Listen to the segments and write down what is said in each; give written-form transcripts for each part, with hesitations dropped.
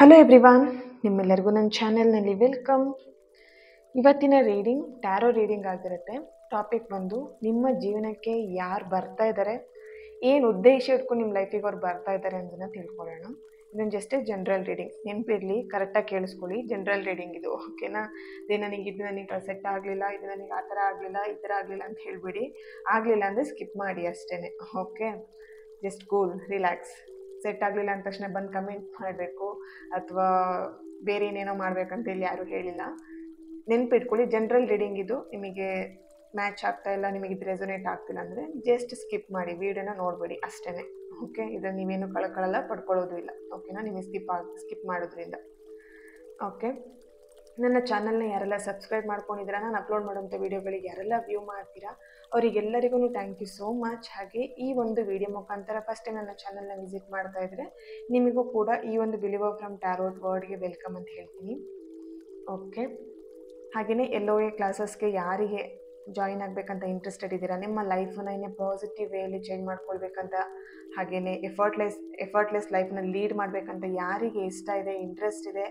Hello everyone, ನಿಮ್ಮೆಲ್ಲರಿಗೂ ನನ್ನ ಚಾನೆಲ್ನಲ್ಲಿ ವೆಲ್ಕಮ್. ಇವತ್ತಿನ ರೀಡಿಂಗ್ ಟ್ಯಾರೋ ರೀಡಿಂಗ್ ಆಗಿರುತ್ತೆ. ಟಾಪಿಕ್ ಬಂದು ನಿಮ್ಮ ಜೀವನಕ್ಕೆ ಯಾರು ಬರ್ತಾ ಇದ್ದಾರೆ, ಏನು ಉದ್ದೇಶ ಇಟ್ಕೊಂಡು ನಿಮ್ಮ ಲೈಫಿಗೆ ಅವ್ರು ಬರ್ತಾ ಇದ್ದಾರೆ ಅನ್ನೋದನ್ನ ತಿಳ್ಕೊಳ್ಳೋಣ. ಇದನ್ನು ಜಸ್ಟ್ ಜನರಲ್ ರೀಡಿಂಗ್, ನೆನಪಿರಲಿ, ಕರೆಕ್ಟಾಗಿ ಕೇಳಿಸ್ಕೊಳ್ಳಿ. ಜನರಲ್ ರೀಡಿಂಗ್ ಇದು, ಓಕೆನಾ? ಇದು ನನಗೆ ಸೆಟ್ ಆಗಲಿಲ್ಲ, ಇದು ನನಗೆ ಆ ಥರ ಆಗಲಿಲ್ಲ, ಈ ಥರ ಆಗಲಿಲ್ಲ ಅಂತ ಹೇಳಿಬಿಡಿ. ಆಗಲಿಲ್ಲ ಅಂದರೆ ಸ್ಕಿಪ್ ಮಾಡಿ ಅಷ್ಟೇ, okay? Just cool, relax. Set ಆಗಲಿಲ್ಲ ಅಂದ ತಕ್ಷಣ ಬಂದು ಕಮೆಂಟ್ ಮಾಡಬೇಕು ಅಥವಾ ಬೇರೆ ಏನೇನೋ ಮಾಡಬೇಕಂತೇಳಿ ಯಾರೂ ಹೇಳಿಲ್ಲ. ನೆನ್ಪಿಟ್ಕೊಳ್ಳಿ, ಜನರಲ್ ರೀಡಿಂಗ್ ಇದು. ನಿಮಗೆ ಮ್ಯಾಚ್ ಆಗ್ತಾ ಇಲ್ಲ, ನಿಮಗೆ ಇದು ರೆಸೊನೇಟ್ ಆಗ್ತಿಲ್ಲ ಅಂದರೆ ಜಸ್ಟ್ ಸ್ಕಿಪ್ ಮಾಡಿ, ವೀಡಿಯೋನ ನೋಡಬೇಡಿ ಅಷ್ಟೇ, ಓಕೆ? ಇದನ್ನು ನೀವೇನು ಕಳ್ಕೊಳ್ಳಲ್ಲ, ಪಡ್ಕೊಳ್ಳೋದು ಇಲ್ಲ, ಓಕೆನಾ? ನಿಮಗೆ ಸ್ಕಿಪ್ ಮಾಡೋದ್ರಿಂದ, ಓಕೆ? ನನ್ನ ಚಾನಲ್ನ ಯಾರೆಲ್ಲ ಸಬ್ಸ್ಕ್ರೈಬ್ ಮಾಡ್ಕೊಂಡಿದ್ದೀರಾ, ನಾನು ಅಪ್ಲೋಡ್ ಮಾಡೋಂಥ ವೀಡಿಯೋಗಳಿಗೆ ಯಾರೆಲ್ಲ ವ್ಯೂ ಮಾಡ್ತೀರಾ, ಅವರಿಗೆಲ್ಲರಿಗೂ ಥ್ಯಾಂಕ್ ಯು ಸೋ ಮಚ್. ಹಾಗೆ ಈ ಒಂದು ವಿಡಿಯೋ ಮುಖಾಂತರ ಫಸ್ಟ್ ಟೈಮ್ ನನ್ನ ಚಾನಲ್ನ ವಿಸಿಟ್ ಮಾಡ್ತಾ ಇದ್ದರೆ ನಿಮಗೂ ಕೂಡ ಈ ಒಂದು ಬಿಲೀವರ್ ಫ್ರಮ್ ಟ್ಯಾರೋಟ್ ವರ್ಡ್ಗೆ ವೆಲ್ಕಮ್ ಅಂತ ಹೇಳ್ತೀನಿ, ಓಕೆ? ಹಾಗೆಯೇ LOA ಕ್ಲಾಸಸ್ಗೆ ಯಾರಿಗೆ ಜಾಯಿನ್ ಆಗಬೇಕಂತ ಇಂಟ್ರೆಸ್ಟೆಡ್ ಇದ್ದೀರಾ, ನಿಮ್ಮ ಲೈಫನ್ನ ಇನ್ನೇ ಪಾಸಿಟಿವ್ ವೇಯಲ್ಲಿ ಚೇಂಜ್ ಮಾಡ್ಕೊಳ್ಬೇಕಂತ, ಹಾಗೆಯೇ ಎಫರ್ಟ್ಲೆಸ್ ಲೈಫ್ನ ಲೀಡ್ ಮಾಡಬೇಕಂತ ಯಾರಿಗೆ ಇಷ್ಟ ಇದೆ, ಇಂಟ್ರೆಸ್ಟ್ ಇದೆ,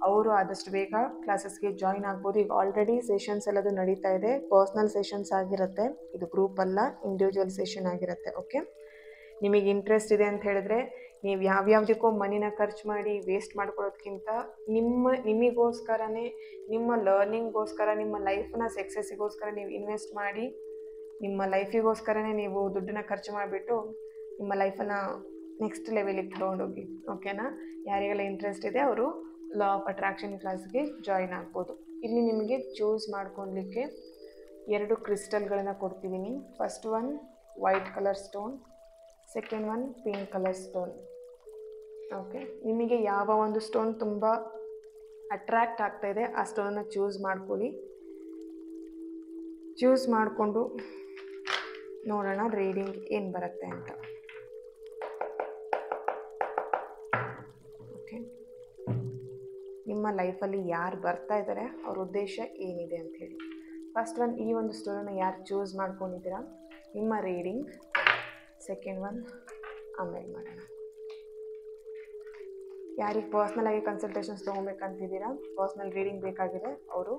ಅವರು ಆದಷ್ಟು ಬೇಗ ಕ್ಲಾಸಸ್ಗೆ ಜಾಯಿನ್ ಆಗ್ಬೋದು. ಈಗ ಆಲ್ರೆಡಿ ಸೆಷನ್ಸ್ ಎಲ್ಲದು ನಡೀತಾ ಇದೆ. ಪರ್ಸ್ನಲ್ ಸೆಷನ್ಸ್ ಆಗಿರುತ್ತೆ, ಇದು ಗ್ರೂಪ್ ಅಲ್ಲ, ಇಂಡಿವಿಜುವಲ್ ಸೆಷನ್ ಆಗಿರುತ್ತೆ, ಓಕೆ? ನಿಮಗೆ ಇಂಟ್ರೆಸ್ಟ್ ಇದೆ ಅಂತ ಹೇಳಿದ್ರೆ ನೀವು ಯಾವ್ಯಾವುದಕ್ಕೋ ಮನಿನ ಖರ್ಚು ಮಾಡಿ ವೇಸ್ಟ್ ಮಾಡ್ಕೊಳ್ಳೋದಕ್ಕಿಂತ ನಿಮಗೋಸ್ಕರನೇ, ನಿಮ್ಮ ಲರ್ನಿಂಗ್ಗೋಸ್ಕರ, ನಿಮ್ಮ ಲೈಫ್ನ ಸಕ್ಸಸ್ಸಿಗೋಸ್ಕರ ನೀವು ಇನ್ವೆಸ್ಟ್ ಮಾಡಿ, ನಿಮ್ಮ ಲೈಫಿಗೋಸ್ಕರನೇ ನೀವು ದುಡ್ಡನ್ನ ಖರ್ಚು ಮಾಡಿಬಿಟ್ಟು ನಿಮ್ಮ ಲೈಫನ್ನು ನೆಕ್ಸ್ಟ್ ಲೆವೆಲಿಗೆ ತೊಗೊಂಡೋಗಿ, ಓಕೆನಾ? ಯಾರಿಗೆಲ್ಲ ಇಂಟ್ರೆಸ್ಟ್ ಇದೆ ಅವರು ಲಾ ಆಫ್ ಅಟ್ರಾಕ್ಷನ್ ಕ್ಲಾಸ್ಗೆ ಜಾಯಿನ್ ಆಗ್ಬೋದು. ಇಲ್ಲಿ ನಿಮಗೆ ಚೂಸ್ ಮಾಡ್ಕೊಳ್ಲಿಕ್ಕೆ 2 ಕ್ರಿಸ್ಟಲ್ಗಳನ್ನು ಕೊಡ್ತಿದ್ದೀನಿ. First one white colour stone, second one pink colour stone, okay? ನಿಮಗೆ ಯಾವ ಒಂದು ಸ್ಟೋನ್ ತುಂಬ ಅಟ್ರ್ಯಾಕ್ಟ್ ಆಗ್ತಾ ಇದೆ ಆ ಸ್ಟೋನನ್ನು ಚೂಸ್ ಮಾಡ್ಕೊಳ್ಳಿ. ಚೂಸ್ ಮಾಡಿಕೊಂಡು ನೋಡೋಣ ರೀಡಿಂಗ್ ಏನು ಬರುತ್ತೆ ಅಂತ, ಓಕೆ? ನಿಮ್ಮ ಲೈಫಲ್ಲಿ ಯಾರು ಬರ್ತಾ ಇದ್ದಾರೆ, ಅವ್ರ ಉದ್ದೇಶ ಏನಿದೆ ಅಂಥೇಳಿ. ಫಸ್ಟ್ ಒನ್, ಈ ಒಂದು ಸ್ಟೋನನ್ನು ಯಾರು ಚೂಸ್ ಮಾಡ್ಕೊಂಡಿದ್ದೀರಾ, ನಿಮ್ಮ ರೀಡಿಂಗ್. ಸೆಕೆಂಡ್ ಒನ್ ಆಮೇಲೆ ಮಾಡೋಣ. ಯಾರಿಗೆ ಪರ್ಸ್ನಲಾಗಿ ಕನ್ಸಲ್ಟೇಷನ್ಸ್ ತೊಗೊಬೇಕಂತಿದ್ದೀರಾ, ಪರ್ಸ್ನಲ್ ರೀಡಿಂಗ್ ಬೇಕಾಗಿದೆ, ಅವರು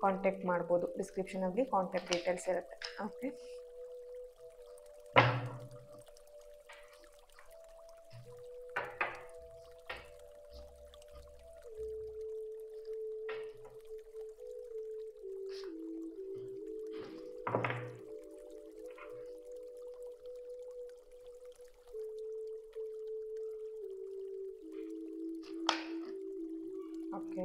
ಕಾಂಟ್ಯಾಕ್ಟ್ ಮಾಡ್ಬೋದು. ಡಿಸ್ಕ್ರಿಪ್ಷನಲ್ಲಿ ಕಾಂಟ್ಯಾಕ್ಟ್ ಡೀಟೇಲ್ಸ್ ಇರುತ್ತೆ, okay? Okay,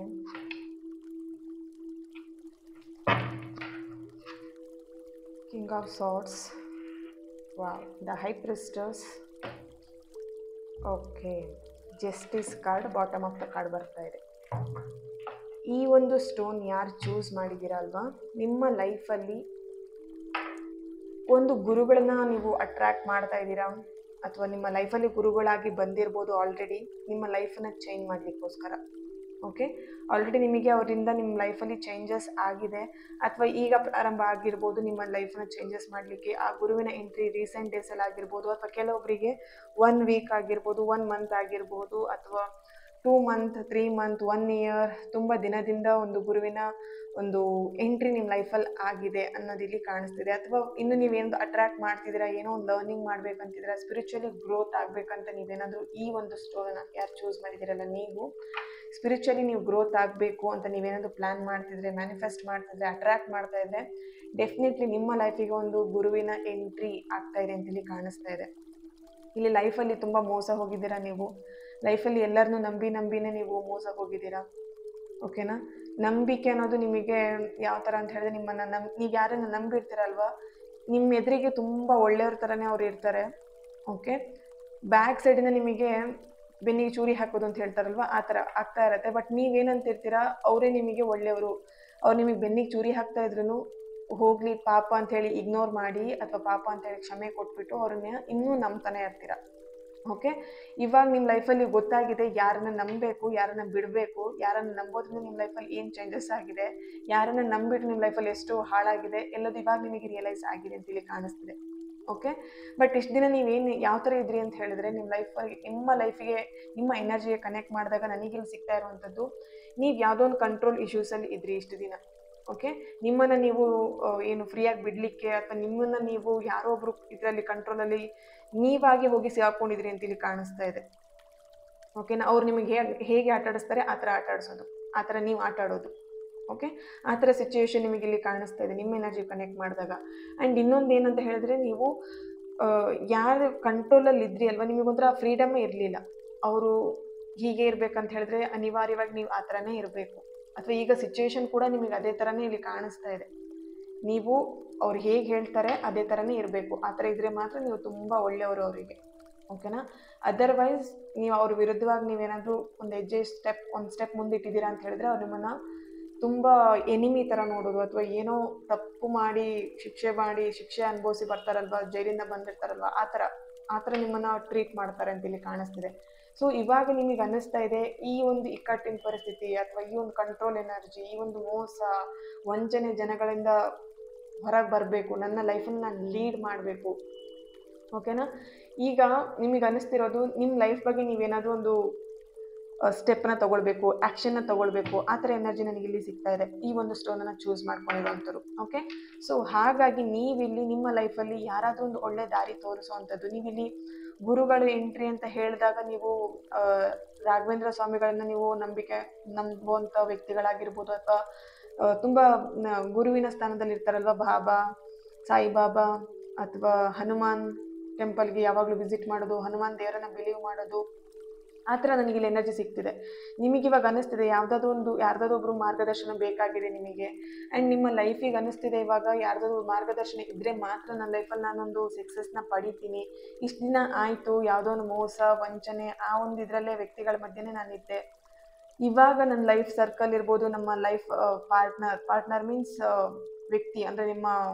king of swords, wow, the high priestess, okay, justice card bottom of the card ಬರ್ತಾ ಇದೆ. ಈ ಒಂದು ಸ್ಟೋನ್ ಯಾರು ಚೂಸ್ ಮಾಡಿದ್ದೀರಾ ಅಲ್ವಾ, ನಿಮ್ಮ ಲೈಫಲ್ಲಿ ಒಂದು ಗುರುಗಳನ್ನ ನೀವು ಅಟ್ರ್ಯಾಕ್ಟ್ ಮಾಡ್ತಾ ಇದ್ದೀರಾ, ಅಥವಾ ನಿಮ್ಮ ಲೈಫಲ್ಲಿ ಗುರುಗಳಾಗಿ ಬಂದಿರ್ಬೋದು ಆಲ್ರೆಡಿ, ನಿಮ್ಮ ಲೈಫನ್ನು ಚೇಂಜ್ ಮಾಡಲಿಕ್ಕೋಸ್ಕರ, ಓಕೆ? ಆಲ್ರೆಡಿ ನಿಮಗೆ ಅವರಿಂದ ನಿಮ್ಮ ಲೈಫಲ್ಲಿ ಚೇಂಜಸ್ ಆಗಿದೆ, ಅಥವಾ ಈಗ ಪ್ರಾರಂಭ ಆಗಿರ್ಬೋದು ನಿಮ್ಮ ಲೈಫನ್ನ ಚೇಂಜಸ್ ಮಾಡಲಿಕ್ಕೆ. ಆ ಗುರುವಿನ ಎಂಟ್ರಿ ರೀಸೆಂಟ್ ಡೇಸಲ್ಲಿ ಆಗಿರ್ಬೋದು, ಅಥವಾ ಕೆಲವೊಬ್ಬರಿಗೆ 1 ವೀಕ್ ಆಗಿರ್ಬೋದು, 1 ಮಂತ್ ಆಗಿರ್ಬೋದು, ಅಥವಾ 2 ಮಂತ್, 3 ಮಂತ್, 1 ಇಯರ್, ತುಂಬ ದಿನದಿಂದ ಒಂದು ಗುರುವಿನ ಒಂದು ಎಂಟ್ರಿ ನಿಮ್ಮ ಲೈಫಲ್ಲಿ ಆಗಿದೆ ಅನ್ನೋದಿಲ್ಲಿ ಕಾಣಿಸ್ತಿದೆ. ಅಥವಾ ಇನ್ನು ನೀವೇನು ಅಟ್ರ್ಯಾಕ್ಟ್ ಮಾಡ್ತಿದ್ದೀರಾ, ಏನೋ ಒಂದು ಲರ್ನಿಂಗ್ ಮಾಡ್ಬೇಕಂತಿದ್ದೀರಾ, ಸ್ಪಿರಿಚುವಲಿ ಗ್ರೋತ್ ಆಗಬೇಕಂತ ನೀವೇನಾದರೂ ಈ ಒಂದು ಸ್ಟೋನನ್ನು ಯಾರು ಚೂಸ್ ಮಾಡಿದ್ದೀರಲ್ಲ, ನೀವು ಸ್ಪಿರಿಚುವಲಿ ನೀವು ಗ್ರೋತ್ ಆಗಬೇಕು ಅಂತ ನೀವೇನಾದರೂ ಪ್ಲ್ಯಾನ್ ಮಾಡ್ತಿದ್ರೆ, ಮ್ಯಾನಿಫೆಸ್ಟ್ ಮಾಡ್ತಿದ್ರೆ, ಅಟ್ರ್ಯಾಕ್ಟ್ ಮಾಡ್ತಾ ಇದ್ರೆ, ಡೆಫಿನೆಟ್ಲಿ ನಿಮ್ಮ ಲೈಫಿಗೆ ಒಂದು ಗುರುವಿನ ಎಂಟ್ರಿ ಆಗ್ತಾ ಇದೆ ಅಂತೇಳಿ ಕಾಣಿಸ್ತಾ ಇದೆ. ಇಲ್ಲಿ ಲೈಫಲ್ಲಿ ತುಂಬ ಮೋಸ ಹೋಗಿದ್ದೀರಾ ನೀವು, ಲೈಫಲ್ಲಿ ಎಲ್ಲರನ್ನೂ ನಂಬಿನೇ ನೀವು ಮೋಸ ಹೋಗಿದ್ದೀರಾ, ಓಕೆನಾ? ನಂಬಿಕೆ ಅನ್ನೋದು ನಿಮಗೆ ಯಾವ ಥರ ಅಂತ ಹೇಳಿದ್ರೆ, ನೀವು ಯಾರನ್ನು ನಂಬಿರ್ತೀರಲ್ವ, ನಿಮ್ಮ ಎದುರಿಗೆ ತುಂಬ ಒಳ್ಳೆಯವ್ರ ಥರನೇ ಅವ್ರು ಇರ್ತಾರೆ, ಓಕೆ? ಬ್ಯಾಕ್ ಸೈಡಿಂದ ನಿಮಗೆ ಬೆನ್ನಿಗೆ ಚೂರಿ ಹಾಕೋದು ಅಂತ ಹೇಳ್ತಾರಲ್ವ, ಆ ಥರ ಆಗ್ತಾ ಇರತ್ತೆ. ಬಟ್ ನೀವೇನಂತಿರ್ತೀರಾ, ಅವರೇ ನಿಮಗೆ ಒಳ್ಳೆಯವರು, ಅವ್ರು ನಿಮಗೆ ಬೆನ್ನಿಗೆ ಚೂರಿ ಹಾಕ್ತಾ ಇದ್ರೂ ಹೋಗಲಿ ಪಾಪ ಅಂಥೇಳಿ ಇಗ್ನೋರ್ ಮಾಡಿ, ಅಥವಾ ಪಾಪ ಅಂತೇಳಿ ಕ್ಷಮೆ ಕೊಟ್ಬಿಟ್ಟು ಅವ್ರನ್ನ ಇನ್ನೂ ನಂಬ್ತಾನೆ ಇರ್ತೀರ, ಓಕೆ? ಇವಾಗ ನಿಮ್ಮ ಲೈಫಲ್ಲಿ ಗೊತ್ತಾಗಿದೆ ಯಾರನ್ನ ನಂಬಬೇಕು, ಯಾರನ್ನ ಬಿಡಬೇಕು, ಯಾರನ್ನು ನಂಬೋದ್ರಿಂದ ನಿಮ್ಮ ಲೈಫಲ್ಲಿ ಏನು ಚೇಂಜಸ್ ಆಗಿದೆ, ಯಾರನ್ನು ನಂಬಿಟ್ಟು ನಿಮ್ಮ ಲೈಫಲ್ಲಿ ಎಷ್ಟು ಹಾಳಾಗಿದೆ ಎಲ್ಲದು ಇವಾಗ ನಿಮಗೆ ರಿಯಲೈಸ್ ಆಗಿದೆ ಅಂತೇಳಿ ಕಾಣಿಸ್ತಿದೆ, ಓಕೆ. ಬಟ್ ಇಷ್ಟು ದಿನ ನೀವೇನು ಯಾವ ಥರ ಇದ್ರಿ ಅಂತ ಹೇಳಿದ್ರೆ ನಿಮ್ಮ ಲೈಫಿಗೆ ನಿಮ್ಮ ಎನರ್ಜಿಗೆ ಕನೆಕ್ಟ್ ಮಾಡಿದಾಗ ನನಗಿಲ್ಲಿ ಸಿಗ್ತಾ ಇರುವಂಥದ್ದು, ನೀವು ಯಾವುದೋ ಒಂದು ಕಂಟ್ರೋಲ್ ಇಶ್ಯೂಸಲ್ಲಿ ಇದ್ರಿ ಇಷ್ಟು ದಿನ. ಓಕೆ. ನಿಮ್ಮನ್ನು ನೀವು ಏನು ಫ್ರೀಯಾಗಿ ಬಿಡಲಿಕ್ಕೆ ಅಥವಾ ನಿಮ್ಮನ್ನು ನೀವು ಯಾರೋ ಒಬ್ರು ಇದರಲ್ಲಿ ಕಂಟ್ರೋಲಲ್ಲಿ ನೀವಾಗಿ ಹೋಗಿ ಸಿಗಾಕೊಂಡಿದ್ರಿ ಅಂತ ಇಲ್ಲಿ ಕಾಣಿಸ್ತಾ ಇದೆ. ಓಕೆನಾ. ಅವ್ರು ನಿಮಗೆ ಹೇಗೆ ಆಟ ಆಡಿಸ್ತಾರೆ ಆ ಥರ ಆಟ ಆಡಿಸೋದು, ಆ ಥರ ನೀವು ಆಟ ಆಡೋದು. ಓಕೆ. ಆ ಥರ ಸಿಚುವೇಶನ್ ನಿಮಗೆ ಇಲ್ಲಿ ಕಾಣಿಸ್ತಾ ಇದೆ ನಿಮ್ಮ ಎನರ್ಜಿ ಕನೆಕ್ಟ್ ಮಾಡಿದಾಗ. ಆ್ಯಂಡ್ ಇನ್ನೊಂದು ಏನಂತ ಹೇಳಿದ್ರೆ, ನೀವು ಯಾರು ಕಂಟ್ರೋಲಲ್ಲಿ ಇದ್ರಿ ಅಲ್ವಾ, ನಿಮಗೊಂಥರ ಫ್ರೀಡಮ್ಮೇ ಇರಲಿಲ್ಲ. ಅವರು ಹೀಗೆ ಇರಬೇಕಂತ ಹೇಳಿದ್ರೆ ಅನಿವಾರ್ಯವಾಗಿ ನೀವು ಆ ಥರನೇ ಇರಬೇಕು, ಅಥವಾ ಈಗ ಸಿಚುವೇಶನ್ ಕೂಡ ನಿಮಗೆ ಅದೇ ಥರನೇ ಇಲ್ಲಿ ಕಾಣಿಸ್ತಾ ಇದೆ. ನೀವು ಅವ್ರು ಹೇಗೆ ಹೇಳ್ತಾರೆ ಅದೇ ಥರನೇ ಇರಬೇಕು. ಆ ಥರ ಇದ್ದರೆ ಮಾತ್ರ ನೀವು ತುಂಬ ಒಳ್ಳೆಯವರು ಅವರಿಗೆ. ಓಕೆನಾ. ಅದರ್ವೈಸ್ ನೀವು ಅವ್ರ ವಿರುದ್ಧವಾಗಿ ನೀವೇನಾದರೂ ಒಂದು ಸ್ಟೆಪ್ ಮುಂದೆ ಇಟ್ಟಿದ್ದೀರಾ ಅಂತ ಹೇಳಿದ್ರೆ, ಅವ್ರು ನಿಮ್ಮನ್ನು ತುಂಬ ಎನಿಮಿ ಥರ ನೋಡೋದು, ಅಥವಾ ಏನೋ ತಪ್ಪು ಮಾಡಿ ಶಿಕ್ಷೆ ಅನುಭವಿಸಿ ಬರ್ತಾರಲ್ವ, ಜೈಲಿಂದ ಬಂದಿರ್ತಾರಲ್ವ, ಆ ಥರ ನಿಮ್ಮನ್ನು ಟ್ರೀಟ್ ಮಾಡ್ತಾರೆ ಅಂತ ಇಲ್ಲಿ ಕಾಣಿಸ್ತಿದೆ. ಸೊ ಇವಾಗ ನಿಮಗೆ ಅನ್ನಿಸ್ತಾ ಇದೆ ಈ ಒಂದು ಇಕ್ಕಟ್ಟಿನ ಪರಿಸ್ಥಿತಿ ಅಥವಾ ಈ ಒಂದು ಕಂಟ್ರೋಲ್ ಎನರ್ಜಿ, ಈ ಒಂದು ಮೋಸ ವಂಚನೆ ಜನಗಳಿಂದ ಹೊರಗೆ ಬರಬೇಕು, ನನ್ನ ಲೈಫನ್ನು ನಾನು ಲೀಡ್ ಮಾಡಬೇಕು. ಓಕೆನಾ. ಈಗ ನಿಮಗೆ ಅನ್ನಿಸ್ತಿರೋದು ನಿಮ್ಮ ಲೈಫ್ ಬಗ್ಗೆ ನೀವೇನಾದರೂ ಒಂದು ಸ್ಟೆಪ್ನ ತೊಗೊಳ್ಬೇಕು, ಆ್ಯಕ್ಷನ್ನ ತೊಗೊಳ್ಬೇಕು, ಆ ಥರ ಎನರ್ಜಿ ನನಗೆ ಇಲ್ಲಿ ಸಿಗ್ತಾ ಇದೆ ಈ ಒಂದು ಸ್ಟೋನನ್ನು ಚೂಸ್ ಮಾಡ್ಕೊಂಡಿರೋವಂಥದ್ದು. ಓಕೆ. ಸೊ ಹಾಗಾಗಿ ನೀವಿಲ್ಲಿ ನಿಮ್ಮ ಲೈಫಲ್ಲಿ ಯಾರಾದರೂ ಒಂದು ಒಳ್ಳೆ ದಾರಿ ತೋರಿಸುವಂಥದ್ದು, ನೀವಿಲ್ಲಿ ಗುರುಗಳು ಎಂಟ್ರಿ ಅಂತ ಹೇಳಿದಾಗ ನೀವು ರಾಘವೇಂದ್ರ ಸ್ವಾಮಿಗಳನ್ನ ನೀವು ನಂಬುವಂಥ ವ್ಯಕ್ತಿಗಳಾಗಿರ್ಬೋದು, ಅಥವಾ ತುಂಬ ಗುರುವಿನ ಸ್ಥಾನದಲ್ಲಿ ಇರ್ತಾರಲ್ವ, ಬಾಬಾ, ಸಾಯಿಬಾಬಾ ಅಥವಾ ಹನುಮಾನ್ ಟೆಂಪಲ್ಗೆ ಯಾವಾಗಲೂ ವಿಸಿಟ್ ಮಾಡೋದು, ಹನುಮಾನ್ ದೇವರನ್ನ ಬಿಲೀವ್ ಮಾಡೋದು, ಆ ಥರ ನನಗಿಲ್ಲಿ ಎನರ್ಜಿ ಸಿಗ್ತಿದೆ. ನಿಮಗಿವಾಗ ಅನ್ನಿಸ್ತಿದೆ ಯಾರ್ದಾದ್ರೂ ಒಬ್ರು ಮಾರ್ಗದರ್ಶನ ಬೇಕಾಗಿದೆ ನಿಮಗೆ. ಆ್ಯಂಡ್ ನಿಮ್ಮ ಲೈಫಿಗೆ ಅನ್ನಿಸ್ತಿದೆ ಇವಾಗ ಯಾರ್ದಾದ್ರೂ ಮಾರ್ಗದರ್ಶನ ಇದ್ದರೆ ಮಾತ್ರ ನನ್ನ ಲೈಫಲ್ಲಿ ನಾನೊಂದು ಸಕ್ಸಸ್ನ ಪಡಿತೀನಿ. ಇಷ್ಟು ದಿನ ಆಯಿತು ಯಾವುದೋ ಒಂದು ಮೋಸ ವಂಚನೆ ಆ ಒಂದು ಇದರಲ್ಲೇ ವ್ಯಕ್ತಿಗಳ ಮಧ್ಯೆನೇ ನಾನಿದ್ದೆ. ಇವಾಗ ನನ್ನ ಲೈಫ್ ಸರ್ಕಲ್ ಇರ್ಬೋದು, ನಮ್ಮ ಲೈಫ್ ಪಾರ್ಟ್ನರ್ ಮೀನ್ಸ್ ವ್ಯಕ್ತಿ ಅಂದರೆ ನಿಮ್ಮ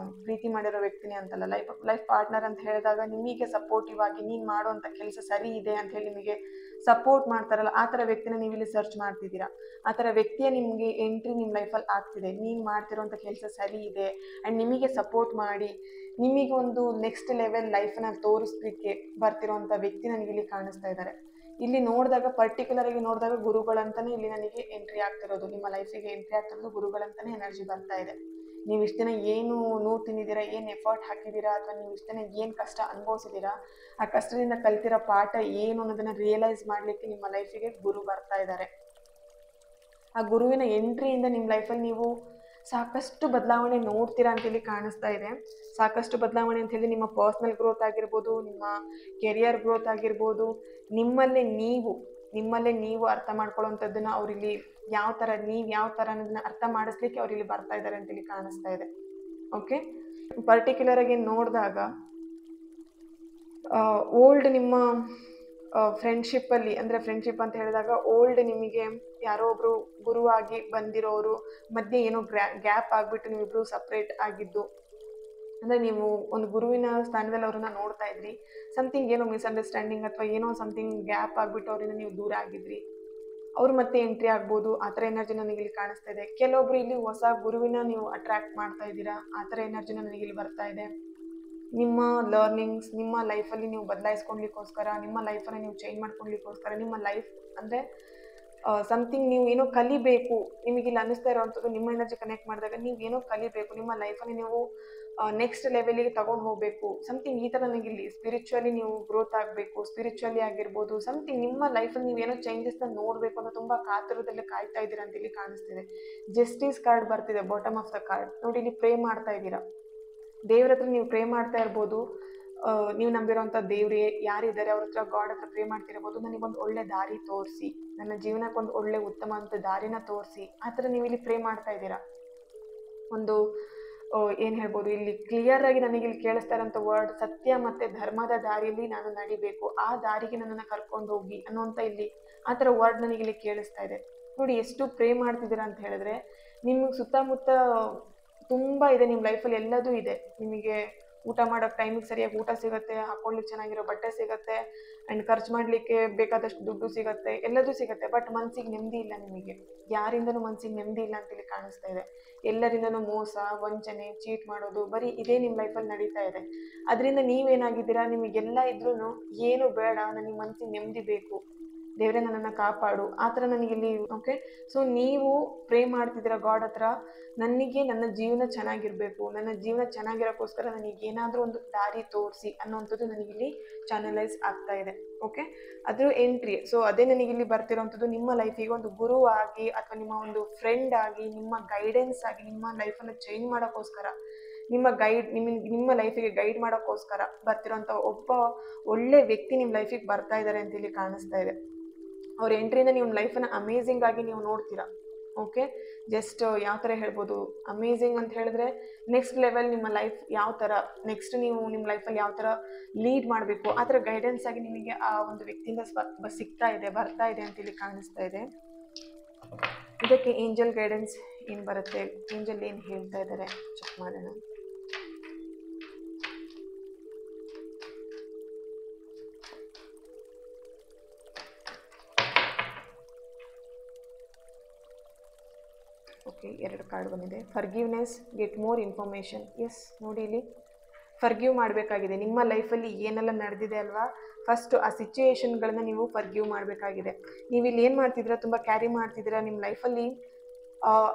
ಪ್ರೀತಿ ಮಾಡಿರೋ ವ್ಯಕ್ತಿನೇ ಅಂತಲ್ಲ, ಲೈಫ್ ಪಾರ್ಟ್ನರ್ ಅಂತ ಹೇಳಿದಾಗ ನಿಮಗೆ ಸಪೋರ್ಟಿವ್ ಆಗಿ ನೀನು ಮಾಡುವಂಥ ಕೆಲಸ ಸರಿ ಇದೆ ಅಂತ ಹೇಳಿ ನಿಮಗೆ ಸಪೋರ್ಟ್ ಮಾಡ್ತಾರಲ್ಲ, ಆ ಥರ ವ್ಯಕ್ತಿನ ನೀವು ಇಲ್ಲಿ ಸರ್ಚ್ ಮಾಡ್ತಿದ್ದೀರಾ. ಆ ಥರ ವ್ಯಕ್ತಿಯ ನಿಮಗೆ ಎಂಟ್ರಿ ನಿಮ್ಮ ಲೈಫಲ್ಲಿ ಆಗ್ತಿದೆ. ನೀವು ಮಾಡ್ತಿರೋಂಥ ಕೆಲಸ ಸರಿ ಇದೆ ಆ್ಯಂಡ್ ನಿಮಗೆ ಸಪೋರ್ಟ್ ಮಾಡಿ ನಿಮಗೆ ಒಂದು ನೆಕ್ಸ್ಟ್ ಲೆವೆಲ್ ಲೈಫನ್ನ ತೋರಿಸ್ಲಿಕ್ಕೆ ಬರ್ತಿರೋಂಥ ವ್ಯಕ್ತಿ ನನಗೆ ಇಲ್ಲಿ ಕಾಣಿಸ್ತಾ ಇದ್ದಾರೆ. ಇಲ್ಲಿ ನೋಡಿದಾಗ ಪರ್ಟಿಕ್ಯುಲರ್ ಆಗಿ ನೋಡಿದಾಗ ಗುರುಗಳಂತಾನೆ ಇಲ್ಲಿ ನನಗೆ ಎಂಟ್ರಿ ಆಗ್ತಿರೋದು, ನಿಮ್ಮ ಲೈಫಿಗೆ ಎಂಟ್ರಿ ಆಗ್ತಿರೋದು ಗುರುಗಳಂತಾನೆ ಎನರ್ಜಿ ಬರ್ತಾ ಇದೆ. ನೀವು ಇಷ್ಟು ದಿನ ಏನು ನೋವು ತಿಂದಿದ್ದೀರಾ, ಏನು ಎಫರ್ಟ್ ಹಾಕಿದ್ದೀರಾ, ಅಥವಾ ನೀವು ಇಷ್ಟು ದಿನ ಏನು ಕಷ್ಟ ಅನುಭವಿಸಿದ್ದೀರಾ, ಆ ಕಷ್ಟದಿಂದ ಕಲ್ತಿರೋ ಪಾಠ ಏನು ಅನ್ನೋದನ್ನು ರಿಯಲೈಸ್ ಮಾಡಲಿಕ್ಕೆ ನಿಮ್ಮ ಲೈಫಿಗೆ ಗುರು ಬರ್ತಾ ಇದ್ದಾರೆ. ಆ ಗುರುವಿನ ಎಂಟ್ರಿಯಿಂದ ನಿಮ್ಮ ಲೈಫಲ್ಲಿ ನೀವು ಸಾಕಷ್ಟು ಬದಲಾವಣೆ ನೋಡ್ತೀರಾ ಅಂತೇಳಿ ಕಾಣಿಸ್ತಾ ಇದೆ. ಸಾಕಷ್ಟು ಬದಲಾವಣೆ ಅಂತ ಹೇಳಿ ನಿಮ್ಮ ಪರ್ಸ್ನಲ್ ಗ್ರೋತ್ ಆಗಿರ್ಬೋದು, ನಿಮ್ಮ ಕೆರಿಯರ್ ಗ್ರೋತ್ ಆಗಿರ್ಬೋದು, ನಿಮ್ಮಲ್ಲೇ ನೀವು ಅರ್ಥ ಮಾಡ್ಕೊಳ್ಳೋವಂಥದ್ದನ್ನ ಅವ್ರಿಲ್ಲಿ ಯಾವ ಥರ ಅನ್ನೋದನ್ನ ಅರ್ಥ ಮಾಡಿಸ್ಲಿಕ್ಕೆ ಅವ್ರಿಲ್ಲಿ ಬರ್ತಾ ಇದ್ದಾರೆ ಅಂತೇಳಿ ಕಾಣಿಸ್ತಾ ಇದೆ. ಓಕೆ. ಪರ್ಟಿಕ್ಯುಲರ್ ಆಗಿ ನೋಡಿದಾಗ ಓಲ್ಡ್ ನಿಮ್ಮ ಫ್ರೆಂಡ್ಶಿಪ್ಪಲ್ಲಿ, ಅಂದರೆ ಫ್ರೆಂಡ್ಶಿಪ್ ಅಂತ ಹೇಳಿದಾಗ ಓಲ್ಡ್ ನಿಮಗೆ ಯಾರೋ ಒಬ್ಬರು ಗುರುವಾಗಿ ಬಂದಿರೋರು ಮಧ್ಯೆ ಏನೋ ಗ್ಯಾಪ್ ಆಗಿಬಿಟ್ಟು ನೀವಿಬ್ಬರು ಸಪ್ರೇಟ್ ಆಗಿದ್ದು, ಅಂದರೆ ನೀವು ಒಂದು ಗುರುವಿನ ಸ್ಥಾನದಲ್ಲಿ ಅವ್ರನ್ನ ನೋಡ್ತಾ ಇದ್ರಿ, ಸಮಥಿಂಗ್ ಏನೋ ಮಿಸ್ಅಂಡರ್ಸ್ಟ್ಯಾಂಡಿಂಗ್ ಅಥವಾ ಏನೋ ಸಮಥಿಂಗ್ ಗ್ಯಾಪ್ ಆಗಿಬಿಟ್ಟು ಅವರಿಂದ ನೀವು ದೂರ ಆಗಿದ್ರಿ, ಅವ್ರು ಮತ್ತೆ ಎಂಟ್ರಿ ಆಗ್ಬೋದು. ಆ ಥರ ಎನರ್ಜಿ ನನಗೆ ಇಲ್ಲಿ ಕಾಣಿಸ್ತಾ ಇದೆ. ಕೆಲವೊಬ್ರು ಇಲ್ಲಿ ಹೊಸ ಗುರುವಿನ ನೀವು ಅಟ್ರಾಕ್ಟ್ ಮಾಡ್ತಾ ಇದ್ದೀರಾ, ಆ ಥರ ಎನರ್ಜಿನ ನನಗೆ ಇಲ್ಲಿ ಬರ್ತಾ ಇದೆ. ನಿಮ್ಮ ಲರ್ನಿಂಗ್ಸ್, ನಿಮ್ಮ ಲೈಫಲ್ಲಿ ನೀವು ಬದಲಾಯಿಸ್ಕೊಳ್ಲಿಕ್ಕೋಸ್ಕರ, ನಿಮ್ಮ ಲೈಫನ್ನು ನೀವು ಚೇಂಜ್ ಮಾಡ್ಕೊಳ್ಲಿಕ್ಕೋಸ್ಕರ, ನಿಮ್ಮ ಲೈಫ್ ಅಂದರೆ ಸಮಥಿಂಗ್ ನೀವು ಏನೋ ಕಲಿಬೇಕು, ನಿಮಗಿಲ್ಲಿ ಅನ್ನಿಸ್ತಾ ಇರೋವಂಥದ್ದು ನಿಮ್ಮ ಎನರ್ಜಿ ಕನೆಕ್ಟ್ ಮಾಡಿದಾಗ ನೀವು ಏನೋ ಕಲಿಬೇಕು, ನಿಮ್ಮ ಲೈಫನ್ನು ನೀವು ನೆಕ್ಸ್ಟ್ ಲೆವೆಲಿಗೆ ತಗೊಂಡು ಹೋಗಬೇಕು, ಸಮಥಿಂಗ್ ಈ ಥರ ನನಗಿಲ್ಲಿ ಸ್ಪಿರಿಚುವಲಿ ನೀವು ಗ್ರೋತ್ ಆಗಬೇಕು, ಸ್ಪಿರಿಚುವಲಿ ಆಗಿರ್ಬೋದು, ಸಮಥಿಂಗ್ ನಿಮ್ಮ ಲೈಫಲ್ಲಿ ನೀವು ಏನೋ ಚೇಂಜಸ್ನ ನೋಡಬೇಕು ಅಂತ ತುಂಬ ಕಾತುರದಲ್ಲಿ ಕಾಯ್ತಾ ಇದ್ದೀರಾ ಅಂತ ಇಲ್ಲಿ ಕಾಣಿಸ್ತಿದೆ. ಜಸ್ಟಿಸ್ ಕಾರ್ಡ್ ಬರ್ತಿದೆ ಬಾಟಮ್ ಆಫ್ ದ ಕಾರ್ಡ್. ನೋಡಿ, ಇಲ್ಲಿ ಪ್ರೇ ಮಾಡ್ತಾ ಇದ್ದೀರಾ, ದೇವ್ರ ಹತ್ರ ನೀವು ಪ್ರೇ ಮಾಡ್ತಾ ಇರ್ಬೋದು. ನೀವು ನಂಬಿರೋಂಥ ದೇವ್ರೇ ಯಾರಿದ್ದಾರೆ ಅವ್ರ ಹತ್ರ, ಗಾಡ್ ಹತ್ರ ಪ್ರೇ ಮಾಡ್ತಿರ್ಬೋದು, ನನಗೊಂದು ಒಳ್ಳೆ ದಾರಿ ತೋರಿಸಿ, ನನ್ನ ಜೀವನಕ್ಕೆ ಒಂದು ಒಳ್ಳೆ ಉತ್ತಮ ಅಂತ ದಾರಿನ ತೋರಿಸಿ, ಆ ಥರ ನೀವು ಇಲ್ಲಿ ಪ್ರೇ ಮಾಡ್ತಾ ಇದ್ದೀರಾ. ಒಂದು ಏನು ಹೇಳ್ಬೋದು, ಇಲ್ಲಿ ಕ್ಲಿಯರ್ ಆಗಿ ನನಗಿಲ್ಲಿ ಕೇಳಿಸ್ತಾ ಇರೋಂಥ ವರ್ಡ್, ಸತ್ಯ ಮತ್ತು ಧರ್ಮದ ದಾರಿಯಲ್ಲಿ ನಾನು ನಡಿಬೇಕು, ಆ ದಾರಿಗೆ ನನ್ನನ್ನು ಕರ್ಕೊಂಡು ಹೋಗಿ ಅನ್ನೋಂಥ ಇಲ್ಲಿ ಆ ಥರ ವರ್ಡ್ ನನಗಿಲ್ಲಿ ಕೇಳಿಸ್ತಾ ಇದೆ. ನೋಡಿ ಎಷ್ಟು ಪ್ರೇ ಮಾಡ್ತಿದ್ದೀರಾ ಅಂತ ಹೇಳಿದ್ರೆ, ನಿಮಗೆ ಸುತ್ತಮುತ್ತ ತುಂಬ ಇದೆ, ನಿಮ್ಮ ಲೈಫಲ್ಲಿ ಎಲ್ಲದೂ ಇದೆ. ನಿಮಗೆ ಊಟ ಮಾಡೋಕ್ಕೆ ಟೈಮಿಗೆ ಸರಿಯಾಗಿ ಊಟ ಸಿಗುತ್ತೆ, ಹಾಕೊಳ್ಳಿಕ್ಕೆ ಚೆನ್ನಾಗಿರೋ ಬಟ್ಟೆ ಸಿಗುತ್ತೆ, ಆ್ಯಂಡ್ ಖರ್ಚು ಮಾಡಲಿಕ್ಕೆ ಬೇಕಾದಷ್ಟು ದುಡ್ಡು ಸಿಗುತ್ತೆ, ಎಲ್ಲದೂ ಸಿಗುತ್ತೆ. ಬಟ್ ಮನಸ್ಸಿಗೆ ನೆಮ್ಮದಿ ಇಲ್ಲ ನಿಮಗೆ. ಯಾರಿಂದನೂ ಮನಸ್ಸಿಗೆ ನೆಮ್ಮದಿ ಇಲ್ಲ ಅಂತೇಳಿ ಕಾಣಿಸ್ತಾ ಇದೆ. ಎಲ್ಲರಿಂದನೂ ಮೋಸ, ವಂಚನೆ, ಚೀಟ್ ಮಾಡೋದು, ಬರೀ ಇದೇ ನಿಮ್ಮ ಲೈಫಲ್ಲಿ ನಡೀತಾ ಇದೆ. ಅದರಿಂದ ನೀವೇನಾಗಿದ್ದೀರಾ, ನಿಮಗೆಲ್ಲ ಇದ್ರೂ ಏನು ಬೇಡ, ನನಗೆ ಮನಸ್ಸಿಗೆ ನೆಮ್ಮದಿ ಬೇಕು, ದೇವರೇ ನನ್ನನ್ನು ಕಾಪಾಡು, ಆ ಥರ ನನಗಿಲ್ಲಿ. ಓಕೆ, ಸೊ ನೀವು ಪ್ರೇ ಮಾಡ್ತಿದ್ದೀರಾ ಗಾಡ್ ಹತ್ರ, ನನಗೆ ನನ್ನ ಜೀವನ ಚೆನ್ನಾಗಿರಬೇಕು, ನನ್ನ ಜೀವನ ಚೆನ್ನಾಗಿರೋಕ್ಕೋಸ್ಕರ ನನಗೆ ಏನಾದರೂ ಒಂದು ದಾರಿ ತೋರಿಸಿ ಅನ್ನೋವಂಥದ್ದು ನನಗಿಲ್ಲಿ ಚಾನಲೈಸ್ ಆಗ್ತಾ ಇದೆ. ಓಕೆ, ಅದು ಎಂಟ್ರಿ. ಸೊ ಅದೇ ನನಗಿಲ್ಲಿ ಬರ್ತಿರೋವಂಥದ್ದು, ನಿಮ್ಮ ಲೈಫಿಗೆ ಒಂದು ಗುರು ಆಗಿ ಅಥವಾ ನಿಮ್ಮ ಒಂದು ಫ್ರೆಂಡ್ ಆಗಿ, ನಿಮ್ಮ ಗೈಡೆನ್ಸ್ ಆಗಿ, ನಿಮ್ಮ ಲೈಫನ್ನು ಚೇಂಜ್ ಮಾಡೋಕ್ಕೋಸ್ಕರ, ನಿಮ್ಮ ಲೈಫಿಗೆ ಗೈಡ್ ಮಾಡೋಕ್ಕೋಸ್ಕರ ಬರ್ತಿರೋಂಥ ಒಬ್ಬ ಒಳ್ಳೆ ವ್ಯಕ್ತಿ ನಿಮ್ಮ ಲೈಫಿಗೆ ಬರ್ತಾ ಇದ್ದಾರೆ ಅಂತೇಳಿ ಕಾಣಿಸ್ತಾ ಇದೆ. ಅವ್ರ ಎಂಟ್ರಿಯಿಂದ ನಿಮ್ಮ ಲೈಫನ್ನು ಅಮೇಝಿಂಗ್ ಆಗಿ ನೀವು ನೋಡ್ತೀರಾ. ಓಕೆ, ಜಸ್ಟ್ ಯಾವ ಥರ ಹೇಳ್ಬೋದು, ಅಮೇಝಿಂಗ್ ಅಂತ ಹೇಳಿದ್ರೆ ನೆಕ್ಸ್ಟ್ ಲೆವೆಲ್ ನಿಮ್ಮ ಲೈಫ್ ಯಾವ ಥರ, ನೆಕ್ಸ್ಟ್ ನೀವು ನಿಮ್ಮ ಲೈಫಲ್ಲಿ ಯಾವ ಥರ ಲೀಡ್ ಮಾಡಬೇಕು, ಆ ಥರ ಗೈಡೆನ್ಸ್ ಆಗಿ ನಿಮಗೆ ಆ ಒಂದು ವ್ಯಕ್ತಿಯಿಂದ ಸಿಗ್ತಾ ಇದೆ, ಬರ್ತಾ ಇದೆ ಅಂತೇಳಿ ಕಾಣಿಸ್ತಾ ಇದೆ. ಇದಕ್ಕೆ ಏಂಜಲ್ ಗೈಡೆನ್ಸ್ ಏನು ಬರುತ್ತೆ, ಏಂಜಲ್ ಏನು ಹೇಳ್ತಾ ಇದ್ದಾರೆ ಚೆಕ್ ಮಾಡೋಣ. ಓಕೆ, 2 ಕಾರ್ಡ್ ಬಂದಿದೆ. Forgiveness, get more information. Yes, ನೋಡಿ ಇಲ್ಲಿ ಫರ್ಗಿವ್ ಮಾಡಬೇಕಾಗಿದೆ. ನಿಮ್ಮ ಲೈಫಲ್ಲಿ ಏನೆಲ್ಲ ನಡೆದಿದೆ ಅಲ್ವಾ, ಫಸ್ಟು ಆ ಸಿಚುಯೇಷನ್ಗಳನ್ನ ನೀವು ಫರ್ಗಿವ್ ಮಾಡಬೇಕಾಗಿದೆ. ನೀವು ಇಲ್ಲಿ ಏನು ಮಾಡ್ತಿದ್ದೀರಾ, ತುಂಬ ಕ್ಯಾರಿ ಮಾಡ್ತಿದ್ದೀರಾ ನಿಮ್ಮ ಲೈಫಲ್ಲಿ.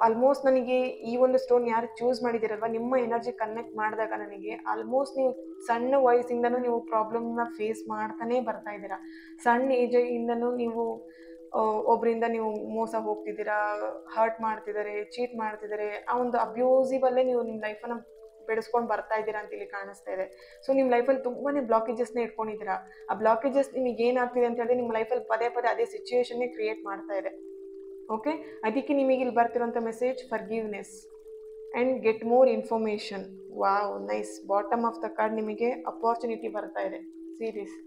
ಆಲ್ಮೋಸ್ಟ್ ನನಗೆ ಈ ಒಂದು ಸ್ಟೋನ್ ಯಾರು ಚೂಸ್ ಮಾಡಿದ್ದೀರಲ್ವ, ನಿಮ್ಮ ಎನರ್ಜಿ ಕನೆಕ್ಟ್ ಮಾಡಿದಾಗ ನನಗೆ ಆಲ್ಮೋಸ್ಟ್ ನೀವು ಸಣ್ಣ ವಯಸ್ಸಿಂದನೂ ನೀವು ಪ್ರಾಬ್ಲಮ್ನ ಫೇಸ್ ಮಾಡ್ತಾನೇ ಬರ್ತಾ ಇದ್ದೀರಾ. ಸಣ್ಣ ಏಜಿಂದನೂ ನೀವು ಒಬ್ಬರಿಂದ ನೀವು ಮೋಸ ಹೋಗ್ತಿದ್ದೀರಾ, ಹರ್ಟ್ ಮಾಡ್ತಿದ್ದಾರೆ, ಚೀಟ್ ಮಾಡ್ತಿದ್ದಾರೆ, ಆ ಒಂದು ಅಬ್ಯೂಸಿವಲ್ಲೇ ನೀವು ನಿಮ್ಮ ಲೈಫನ್ನು ಬೆಳೆಸ್ಕೊಂಡು ಬರ್ತಾ ಇದ್ದೀರಾ ಅಂತೇಳಿ ಕಾಣಿಸ್ತಾ ಇದೆ. ಸೊ ನಿಮ್ಮ ಲೈಫಲ್ಲಿ ತುಂಬಾ ಬ್ಲಾಕೇಜಸ್ನ ಇಟ್ಕೊಂಡಿದ್ದೀರಾ. ಆ ಬ್ಲಾಕೇಜಸ್ ನಿಮಗೆ ಏನಾಗ್ತಿದೆ ಅಂತ ಹೇಳಿದ್ರೆ, ನಿಮ್ಮ ಲೈಫಲ್ಲಿ ಪದೇ ಪದೇ ಅದೇ ಸಿಚುಯೇಷನ್ನೇ ಕ್ರಿಯೇಟ್ ಮಾಡ್ತಾ ಇದೆ. ಓಕೆ, ಅದಕ್ಕೆ ನಿಮಗೆ ಇಲ್ಲಿ ಬರ್ತಿರೋಂಥ message forgiveness and get more information. Wow, nice. Bottom of the card ನಿಮಗೆ ಅಪಾರ್ಚುನಿಟಿ ಬರ್ತಾ ಇದೆ. Series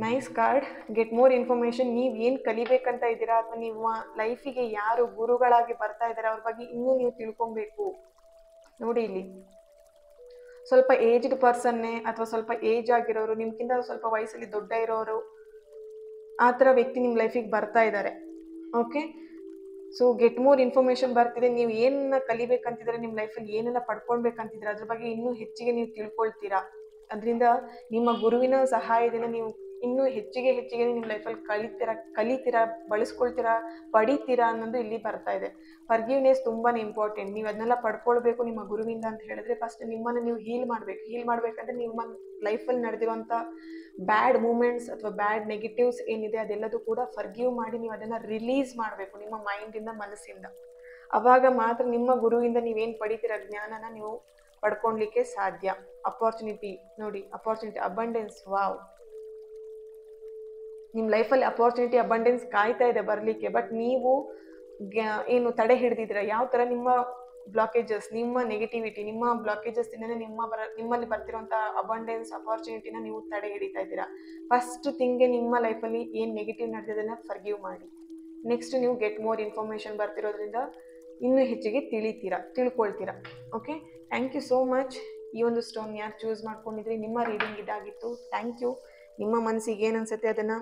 nice card. Get more information. ನೀವು ಏನು ಕಲಿಬೇಕಂತ ಇದ್ದೀರಾ, ಅಥವಾ ನಿಮ್ಮ ಲೈಫಿಗೆ ಯಾರು ಗುರುಗಳಾಗಿ ಬರ್ತಾ ಇದ್ದಾರೆ ಅವ್ರ ಬಗ್ಗೆ ಇನ್ನೂ ನೀವು ತಿಳ್ಕೊಬೇಕು. ನೋಡಿ ಇಲ್ಲಿ ಸ್ವಲ್ಪ ಏಜ್ಡ್ ಪರ್ಸನ್ನೇ ಅಥವಾ ಸ್ವಲ್ಪ ಏಜ್ ಆಗಿರೋರು, ನಿಮ್ಗಿಂತ ಸ್ವಲ್ಪ ವಯಸ್ಸಲ್ಲಿ ದೊಡ್ಡ ಇರೋರು, ಆ ಥರ ವ್ಯಕ್ತಿ ನಿಮ್ಮ ಲೈಫಿಗೆ ಬರ್ತಾ ಇದ್ದಾರೆ. Okay, so get more information ಬರ್ತಿದೆ. ನೀವು ಏನನ್ನ ಕಲಿಬೇಕಂತಿದ್ರೆ, ನಿಮ್ಮ ಲೈಫಲ್ಲಿ ಏನೆಲ್ಲ ಪಡ್ಕೊಳ್ಬೇಕಂತಿದ್ರೆ ಅದ್ರ ಬಗ್ಗೆ ಇನ್ನೂ ಹೆಚ್ಚಿಗೆ ನೀವು ತಿಳ್ಕೊಳ್ತೀರಾ. ಅದರಿಂದ ನಿಮ್ಮ ಗುರುವಿನ ಸಹಾಯದಿಂದ ನೀವು ಇನ್ನೂ ಹೆಚ್ಚಿಗೆ ನಿಮ್ಮ ಲೈಫಲ್ಲಿ ಕಲಿತೀರಾ, ಬಳಸ್ಕೊಳ್ತೀರಾ, ಪಡಿತೀರಾ ಅನ್ನೋದು ಇಲ್ಲಿ ಬರ್ತಾ ಇದೆ. ಫರ್ಗಿವ್ನೆಸ್ ತುಂಬಾ ಇಂಪಾರ್ಟೆಂಟ್. ನೀವು ಅದನ್ನೆಲ್ಲ ಪಡ್ಕೊಳ್ಬೇಕು ನಿಮ್ಮ ಗುರುವಿಂದ ಅಂತ ಹೇಳಿದ್ರೆ, ಫಸ್ಟ್ ನಿಮ್ಮನ್ನು ನೀವು ಹೀಲ್ ಮಾಡಬೇಕಂದ್ರೆ ನಿಮ್ಮ ಲೈಫಲ್ಲಿ ನಡೆದಿರುವಂಥ ಬ್ಯಾಡ್ ಮೂಮೆಂಟ್ಸ್ ಅಥವಾ ಬ್ಯಾಡ್ ನೆಗೆಟಿವ್ಸ್ ಏನಿದೆ ಅದೆಲ್ಲದೂ ಕೂಡ ಫರ್ಗಿವ್ ಮಾಡಿ ನೀವು ಅದನ್ನು ರಿಲೀಸ್ ಮಾಡಬೇಕು ನಿಮ್ಮ ಮೈಂಡಿಂದ, ಮನಸ್ಸಿಂದ. ಅವಾಗ ಮಾತ್ರ ನಿಮ್ಮ ಗುರುವಿಂದ ನೀವೇನು ಪಡಿತೀರ ಜ್ಞಾನನ ನೀವು ಪಡ್ಕೊಳ್ಲಿಕ್ಕೆ ಸಾಧ್ಯ. ಅಪಾರ್ಚುನಿಟಿ ನೋಡಿ, ಅಪಾರ್ಚುನಿಟಿ, ಅಬಂಡೆನ್ಸ್. ವಾವ್, ನಿಮ್ಮ ಲೈಫಲ್ಲಿ ಅಪಾರ್ಚುನಿಟಿ, ಅಬಂಡೆನ್ಸ್ ಕಾಯ್ತಾ ಇದೆ ಬರಲಿಕ್ಕೆ. ಬಟ್ ನೀವು ಏನು ತಡೆ ಹಿಡಿದಿದ್ದೀರಾ, ಯಾವ ಥರ ನಿಮ್ಮ ಬ್ಲಾಕೇಜಸ್, ನಿಮ್ಮ ನೆಗೆಟಿವಿಟಿ, ನಿಮ್ಮ ಬ್ಲಾಕೇಜಸ್ ಇಂದನೇ ನಿಮ್ಮಲ್ಲಿ ಬರ್ತಿರೋಂಥ ಅಬಂಡೆನ್ಸ್, ಅಪಾರ್ಚುನಿಟಿನ ನೀವು ತಡೆ ಹಿಡಿತಾ ಇದ್ದೀರಾ. ಫಸ್ಟ್ ಥಿಂಗ್ಗೆ ನಿಮ್ಮ ಲೈಫಲ್ಲಿ ಏನು ನೆಗೆಟಿವ್ ನಡೆದಿದ್ದನ್ನ ಫರ್ಗಿವ್ ಮಾಡಿ. ನೆಕ್ಸ್ಟ್ ನೀವು ಗೆಟ್ ಮೋರ್ ಇನ್ಫಾರ್ಮೇಷನ್ ಬರ್ತಿರೋದ್ರಿಂದ ಇನ್ನೂ ಹೆಚ್ಚಿಗೆ ತಿಳ್ಕೊಳ್ತೀರಾ. Okay, thank you so much. ಈ ಒಂದು ಸ್ಟೋನ್ ಯಾರು ಚೂಸ್ ಮಾಡ್ಕೊಂಡಿದ್ರಿ, ನಿಮ್ಮ ರೀಡಿಂಗ್ ಇದಾಗಿತ್ತು. Thank you. ನಿಮ್ಮ ಮನಸ್ಸಿಗೆ ಏನು ಅನ್ಸುತ್ತೆ ಅದನ್ನು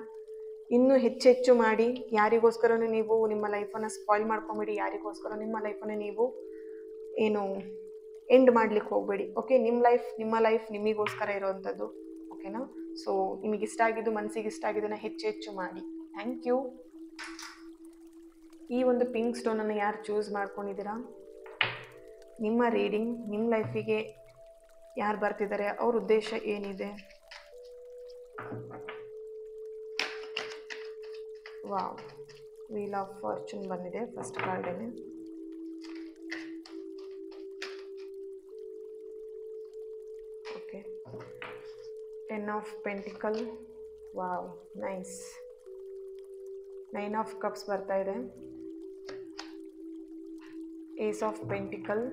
ಇನ್ನೂ ಹೆಚ್ಚೆಚ್ಚು ಮಾಡಿ. ಯಾರಿಗೋಸ್ಕರನೂ ನೀವು ನಿಮ್ಮ ಲೈಫನ್ನು ಸ್ಪಾಯ್ಲ್ ಮಾಡ್ಕೊಂಬಿಡಿ, ಯಾರಿಗೋಸ್ಕರ ನಿಮ್ಮ ಲೈಫನ್ನು ನೀವು ಏನು ಎಂಡ್ ಮಾಡ್ಲಿಕ್ಕೆ ಹೋಗಬೇಡಿ. ಓಕೆ, ನಿಮ್ಮ ಲೈಫ್ ನಿಮಗೋಸ್ಕರ ಇರೋವಂಥದ್ದು. ಓಕೆನಾ? ಸೊ ನಿಮಗಿಷ್ಟ ಆಗಿದ್ದು, ಮನಸ್ಸಿಗೆ ಇಷ್ಟ ಆಗಿದ್ದನ್ನು ಹೆಚ್ಚು ಮಾಡಿ. Thank you. ಈ ಒಂದು ಪಿಂಕ್ ಸ್ಟೋನನ್ನು ಯಾರು ಚೂಸ್ ಮಾಡ್ಕೊಂಡಿದ್ದೀರಾ, ನಿಮ್ಮ ರೀಡಿಂಗ್, ನಿಮ್ಮ ಲೈಫಿಗೆ ಯಾರು ಬರ್ತಿದ್ದಾರೆ, ಅವ್ರ ಉದ್ದೇಶ ಏನಿದೆ? ವಾವ್, ವೀಲ್ ಆಫ್ ಫಾರ್ಚೂನ್ ಬಂದಿದೆ ಫಸ್ಟ್ ಕಾರ್ಡಲ್ಲಿ. Okay, 10 of pentacle. Wow, nice. 9 of cups ಬರ್ತಾ ಇದೆ. Ace of pentacle.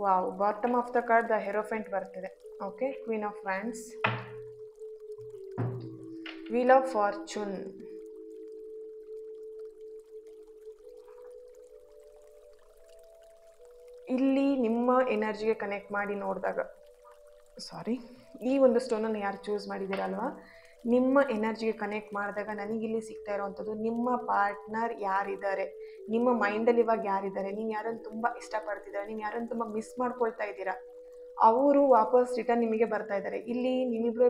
Wow, bottom of the card the hierophant ಬರ್ತಿದೆ. Okay, queen of wands, wheel of fortune. ಇಲ್ಲಿ ನಿಮ್ಮ ಎನರ್ಜಿಗೆ ಕನೆಕ್ಟ್ ಮಾಡಿ ನೋಡಿದಾಗ, ಈ ಒಂದು ಸ್ಟೋನನ್ನು ಯಾರು ಚೂಸ್ ಮಾಡಿದ್ದೀರಲ್ವಾ, ನಿಮ್ಮ ಎನರ್ಜಿಗೆ ಕನೆಕ್ಟ್ ಮಾಡಿದಾಗ ನನಗಿಲ್ಲಿ ಸಿಗ್ತಾ ಇರೋವಂಥದ್ದು ನಿಮ್ಮ ಪಾರ್ಟ್ನರ್ ಯಾರಿದ್ದಾರೆ, ನಿಮ್ಮ ಮೈಂಡಲ್ಲಿ ಇವಾಗ ಯಾರಿದ್ದಾರೆ, ನೀವು ಯಾರನ್ನು ತುಂಬ ಇಷ್ಟಪಡ್ತಿದ್ದಾರೆ, ನೀವು ಯಾರನ್ನು ತುಂಬ ಮಿಸ್ ಮಾಡ್ಕೊಳ್ತಾ ಇದ್ದೀರಾ, ಅವರು ವಾಪಸ್ ರಿಟರ್ನ್ ನಿಮಗೆ ಬರ್ತಾ ಇದ್ದಾರೆ. ಇಲ್ಲಿ ನಿಮ್ಮಿಬ್ಬರು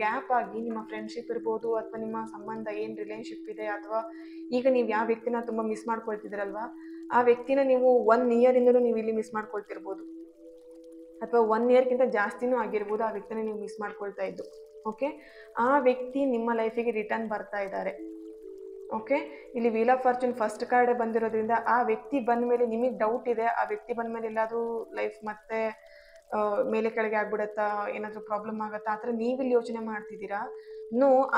ಗ್ಯಾಪ್ ಆಗಿ ನಿಮ್ಮ ಫ್ರೆಂಡ್ಶಿಪ್ ಇರ್ಬೋದು ಅಥವಾ ನಿಮ್ಮ ಸಂಬಂಧ ಏನು ರಿಲೇಶನ್ಶಿಪ್ ಇದೆ, ಅಥವಾ ಈಗ ನೀವು ಯಾವ ವ್ಯಕ್ತಿನ ತುಂಬ ಮಿಸ್ ಮಾಡ್ಕೊಳ್ತಿದ್ದೀರಲ್ವಾ, ಆ ವ್ಯಕ್ತಿನ ನೀವು 1 ಇಯರಿಂದಲೂ ನೀವು ಇಲ್ಲಿ ಮಿಸ್ ಮಾಡ್ಕೊಳ್ತಿರ್ಬೋದು, ಅಥವಾ 1 ಇಯರ್ಗಿಂತ ಜಾಸ್ತಿನೂ ಆಗಿರ್ಬೋದು ಆ ವ್ಯಕ್ತಿನ ನೀವು ಮಿಸ್ ಮಾಡ್ಕೊಳ್ತಾ ಇದ್ದು. ಓಕೆ, ಆ ವ್ಯಕ್ತಿ ನಿಮ್ಮ ಲೈಫಿಗೆ ರಿಟರ್ನ್ ಬರ್ತಾ ಇದ್ದಾರೆ. ಓಕೆ, ಇಲ್ಲಿ wheel of fortune first card ಬಂದಿರೋದ್ರಿಂದ ಆ ವ್ಯಕ್ತಿ ಬಂದ ಮೇಲೆ ನಿಮಗೆ ಡೌಟ್ ಇದೆ, ಆ ವ್ಯಕ್ತಿ ಬಂದ ಮೇಲೆ ಎಲ್ಲಾದರೂ ಲೈಫ್ ಮತ್ತೆ ಮೇಲೆ ಕೆಳಗೆ ಆಗ್ಬಿಡತ್ತಾ, ಏನಾದರೂ ಪ್ರಾಬ್ಲಮ್ ಆಗುತ್ತಾ, ಆ ಥರ ನೀವಿಲ್ಲಿ ಯೋಚನೆ ಮಾಡ್ತಿದ್ದೀರಾ.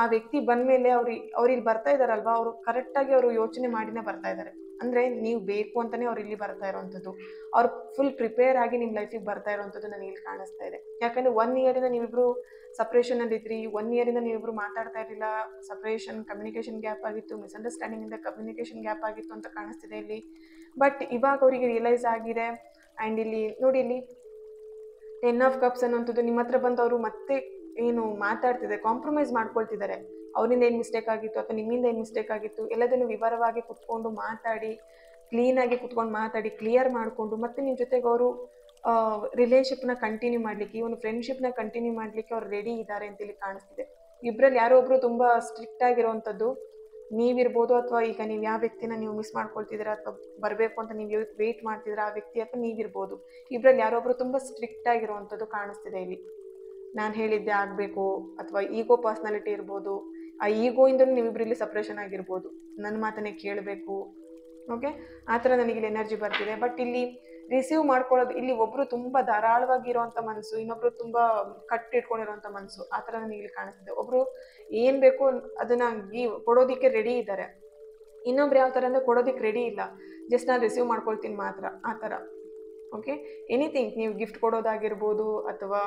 ಆ ವ್ಯಕ್ತಿ ಬಂದ ಮೇಲೆ ಅವ್ರು ಇಲ್ಲಿ ಬರ್ತಾ ಇದ್ದಾರಲ್ವಾ, ಅವರು ಕರೆಕ್ಟಾಗಿ ಅವರು ಯೋಚನೆ ಮಾಡಿನೇ ಬರ್ತಾ ಇದ್ದಾರೆ. ಅಂದರೆ ನೀವು ಬೇಕು ಅಂತಲೇ ಅವ್ರು ಇಲ್ಲಿ ಬರ್ತಾ ಇರೋವಂಥದ್ದು, ಅವ್ರು ಫುಲ್ ಪ್ರಿಪೇರ್ ಆಗಿ ನಿಮ್ಮ ಲೈಫಿಗೆ ಬರ್ತಾ ಇರೋವಂಥದ್ದು ನನಗೆ ಇಲ್ಲಿ ಕಾಣಿಸ್ತಾ ಇದೆ. ಯಾಕಂದರೆ 1 ಇಯರಿಂದ ನೀವಿಬ್ಬರು ಸಪ್ರೇಷನಲ್ಲಿ ಇದ್ರಿ, 1 ಇಯರಿಂದ ನೀವಿಬ್ಬರು ಮಾತಾಡ್ತಾ ಇರಲಿಲ್ಲ, ಸಪ್ರೇಷನ್ ಕಮ್ಯುನಿಕೇಷನ್ ಗ್ಯಾಪ್ ಆಗಿತ್ತು, ಮಿಸ್ಅಂಡರ್ಸ್ಟ್ಯಾಂಡಿಂಗಿಂದ ಕಮ್ಯುನಿಕೇಷನ್ ಗ್ಯಾಪ್ ಆಗಿತ್ತು ಅಂತ ಕಾಣಿಸ್ತಿದೆ ಇಲ್ಲಿ. ಬಟ್ ಇವಾಗ ಅವರಿಗೆ ರಿಯಲೈಸ್ ಆಗಿದೆ. ಆ್ಯಂಡ್ ಇಲ್ಲಿ ನೋಡಿ, ಇಲ್ಲಿ 10 ಆಫ್ ಕಪ್ಸ್ ಅನ್ನೋಂಥದ್ದು ನಿಮ್ಮ ಹತ್ರ ಬಂದು ಅವರು ಮತ್ತೆ ಏನು ಮಾತಾಡ್ತಿದ್ದಾರೆ, ಕಾಂಪ್ರಮೈಸ್ ಮಾಡ್ಕೊಳ್ತಿದ್ದಾರೆ. ಅವರಿಂದ ಏನು ಮಿಸ್ಟೇಕ್ ಆಗಿತ್ತು ಅಥವಾ ನಿಮ್ಮಿಂದ ಏನು ಮಿಸ್ಟೇಕ್ ಆಗಿತ್ತು ಎಲ್ಲದನ್ನು ವಿವರವಾಗಿ ಕುತ್ಕೊಂಡು ಮಾತಾಡಿ, ಕ್ಲೀನಾಗಿ ಕುತ್ಕೊಂಡು ಮಾತಾಡಿ ಕ್ಲಿಯರ್ ಮಾಡಿಕೊಂಡು ಮತ್ತೆ ನಿಮ್ಮ ಜೊತೆಗೆ ಅವರು ರಿಲೇಶನ್ಶಿಪ್ನ ಕಂಟಿನ್ಯೂ ಮಾಡಲಿಕ್ಕೆ, ಈ ಒಂದು ಫ್ರೆಂಡ್ಶಿಪ್ನ ಕಂಟಿನ್ಯೂ ಮಾಡಲಿಕ್ಕೆ ಅವ್ರು ರೆಡಿ ಇದ್ದಾರೆ ಅಂತ ಇಲ್ಲಿ ಕಾಣಿಸ್ತಿದೆ. ಇಬ್ಬರಲ್ಲಿ ಯಾರೋ ಒಬ್ಬರು ತುಂಬ ಸ್ಟ್ರಿಕ್ಟ್ ಆಗಿರೋವಂಥದ್ದು ನೀವಿರ್ಬೋದು, ಅಥವಾ ಈಗ ನೀವು ಯಾವ ವ್ಯಕ್ತಿನ ನೀವು ಮಿಸ್ ಮಾಡ್ಕೊಳ್ತಿದ್ದೀರಾ ಅಥವಾ ಬರಬೇಕು ಅಂತ ನೀವು ವೆಯ್ಟ್ ಮಾಡ್ತಿದ್ದೀರಾ ಆ ವ್ಯಕ್ತಿ ಅಥವಾ ನೀವಿರ್ಬೋದು. ಇಬ್ಬರಲ್ಲಿ ಯಾರೊಬ್ಬರು ತುಂಬ ಸ್ಟ್ರಿಕ್ಟ್ ಆಗಿರುವಂಥದ್ದು ಕಾಣಿಸ್ತಿದೆ ಇಲ್ಲಿ. ನಾನು ಹೇಳಿದ್ದೆ ಆಗಬೇಕು, ಅಥವಾ ಈಗೋ ಪರ್ಸ್ನಾಲಿಟಿ ಇರ್ಬೋದು, ಆ ಈಗೋಯಿಂದಲೂ ನೀವಿಬ್ರು ಇಲ್ಲಿ ಸಪ್ರೇಷನ್ ಆಗಿರ್ಬೋದು, ನನ್ನ ಮಾತನ್ನೇ ಕೇಳಬೇಕು. ಓಕೆ, ಆ ಥರ ನನಗಿಲ್ಲಿ ಎನರ್ಜಿ ಬರ್ತಿದೆ. ಬಟ್ ಇಲ್ಲಿ ರಿಸೀವ್ ಮಾಡ್ಕೊಳ್ಳೋದು, ಇಲ್ಲಿ ಒಬ್ಬರು ತುಂಬ ಧಾರಾಳವಾಗಿರೋವಂಥ ಮನಸ್ಸು, ಇನ್ನೊಬ್ರು ತುಂಬ ಕಟ್ಟಿಟ್ಕೊಂಡಿರೋವಂಥ ಮನಸ್ಸು, ಆ ಥರ ನನಗಿಲ್ಲಿ ಕಾಣಿಸ್ತಿದೆ. ಒಬ್ಬರು ಏನು ಬೇಕು ಅದನ್ನು ಕೊಡೋದಕ್ಕೆ ರೆಡಿ ಇದ್ದಾರೆ, ಇನ್ನೊಬ್ರು ಯಾವ ಥರ ಅಂದರೆ ಕೊಡೋದಕ್ಕೆ ರೆಡಿ ಇಲ್ಲ, ಜಸ್ಟ್ ನಾನು ರಿಸೀವ್ ಮಾಡ್ಕೊಳ್ತೀನಿ ಮಾತ್ರ, ಆ ಥರ. ಓಕೆ, ಎನಿಥಿಂಗ್, ನೀವು ಗಿಫ್ಟ್ ಕೊಡೋದಾಗಿರ್ಬೋದು ಅಥವಾ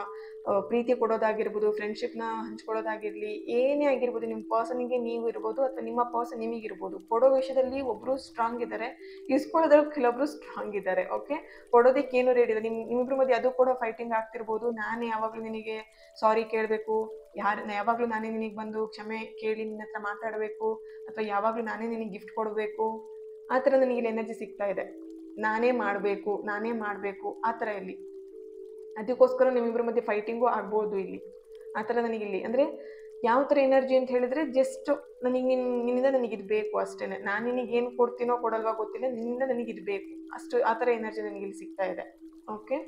ಪ್ರೀತಿ ಕೊಡೋದಾಗಿರ್ಬೋದು, ಫ್ರೆಂಡ್ಶಿಪ್ನ ಹಂಚ್ಕೊಳ್ಳೋದಾಗಿರಲಿ, ಏನೇ ಆಗಿರ್ಬೋದು, ನಿಮ್ಮ ಪರ್ಸನಿಗೆ ನೀವು ಇರ್ಬೋದು ಅಥವಾ ನಿಮ್ಮ ಪರ್ಸನ್ ನಿಮಗಿರ್ಬೋದು. ಕೊಡೋ ವಿಷಯದಲ್ಲಿ ಒಬ್ಬರು ಸ್ಟ್ರಾಂಗ್ ಇದ್ದಾರೆ, ಇಸ್ಕೊಳ್ಳೋದ್ರಲ್ಲಿ ಕೆಲವೊಬ್ರು ಸ್ಟ್ರಾಂಗ್ ಇದ್ದಾರೆ. ಓಕೆ, ಕೊಡೋದಕ್ಕೆ ಏನು ರೆಡಿ ಇದೆ, ನಿಮ್ಮಿಬ್ಬರ ಮಧ್ಯೆ ಅದು ಕೂಡ ಫೈಟಿಂಗ್ ಆಗ್ತಿರ್ಬೋದು. ನಾನೇ ಯಾವಾಗಲೂ ನಿನಗೆ ಸಾರಿ ಕೇಳಬೇಕು, ಯಾವಾಗಲೂ ನಾನೇ ನಿನಗೆ ಬಂದು ಕ್ಷಮೆ ಕೇಳಿ ನಿನ್ನ ಹತ್ರ ಮಾತಾಡಬೇಕು, ಅಥವಾ ಯಾವಾಗಲೂ ನಾನೇ ನಿನಗೆ ಗಿಫ್ಟ್ ಕೊಡಬೇಕು, ಆ ಥರ ನನಗೆ ಇಲ್ಲಿ ಎನರ್ಜಿ ಸಿಗ್ತಾ ಇದೆ. ನಾನೇ ಮಾಡಬೇಕು ಆ ಥರ ಇಲ್ಲಿ. ಅದಕ್ಕೋಸ್ಕರ ನಿಮ್ಮಿಬ್ಬರ ಮಧ್ಯೆ ಫೈಟಿಂಗು ಆಗ್ಬೋದು ಇಲ್ಲಿ, ಆ ಥರ ನನಗಿಲ್ಲಿ. ಅಂದರೆ ಯಾವ ಥರ ಎನರ್ಜಿ ಅಂತ ಹೇಳಿದ್ರೆ, ಜಸ್ಟ್ ನಿನ್ನಿಂದ ನನಗಿದು ಬೇಕು ಅಷ್ಟೇ, ನಾನು ನಿನಗೆ ಏನು ಕೊಡ್ತೀನೋ ಕೊಡಲ್ವಾ ಗೊತ್ತಿಲ್ಲ, ನಿನ್ನಿಂದ ನನಗಿದು ಬೇಕು ಅಷ್ಟು, ಆ ಥರ ಎನರ್ಜಿ ನನಗಿಲ್ಲಿ ಸಿಗ್ತಾ ಇದೆ. ಓಕೆ,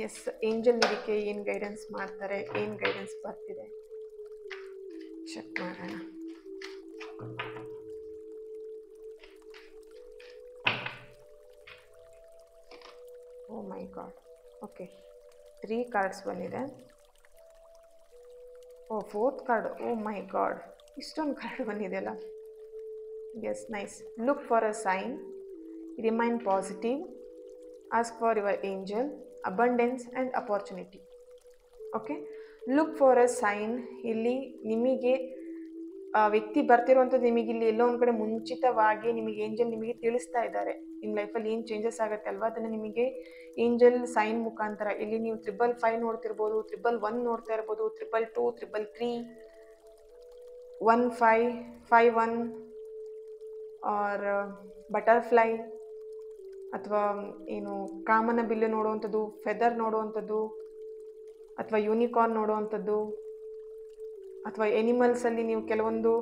ಎಸ್, ಏಂಜಲ್ ಇದಕ್ಕೆ ಏನು ಗೈಡೆನ್ಸ್ ಮಾಡ್ತಾರೆ, ಏನು ಗೈಡೆನ್ಸ್ ಬರ್ತಿದೆ ಚೆಕ್ ಮಾಡೋಣ. Oh my god, okay, 3 cards ಬಂದಿದೆ. Oh 4th card, oh my god, ಇಷ್ಟೊಂದು ಕಾರ್ಡ್ ಬಂದಿದೆಯಲ್ಲ. Yes, nice. Look for a sign, remain positive, ask for your angel, abundance and opportunity. Okay, look for a sign, ಇಲ್ಲಿ ನಿಮಗೆ ವ್ಯಕ್ತಿ ಬರ್ತಿರುವಂಥದ್ದು ನಿಮಗಿಲ್ಲಿ ಎಲ್ಲೋ ಒಂದು ಕಡೆ ಮುಂಚಿತವಾಗಿ ನಿಮಗೆ ಏಂಜಲ್ ನಿಮಗೆ ತಿಳಿಸ್ತಾ ಇದ್ದಾರೆ. ನಿಮ್ಮ ಲೈಫಲ್ಲಿ ಏನು ಚೇಂಜಸ್ ಆಗುತ್ತೆ ಅಲ್ವಾ, ಅದನ್ನು ನಿಮಗೆ ಏಂಜಲ್ ಸೈನ್ ಮುಖಾಂತರ ಇಲ್ಲಿ ನೀವು 555 ನೋಡ್ತಿರ್ಬೋದು, 111 ನೋಡ್ತಾ ಇರ್ಬೋದು, 222, 333, 1551 ಆರ್ ಬಟರ್ಫ್ಲೈ, ಅಥವಾ ಏನು ಕಾಮನ ಬಿಲ್ಲು ನೋಡುವಂಥದ್ದು, ಫೆದರ್ ನೋಡುವಂಥದ್ದು, ಅಥವಾ ಯೂನಿಕಾರ್ನ್ ನೋಡುವಂಥದ್ದು, ಅಥವಾ ಎನಿಮಲ್ಸಲ್ಲಿ ನೀವು ಕೆಲವೊಂದು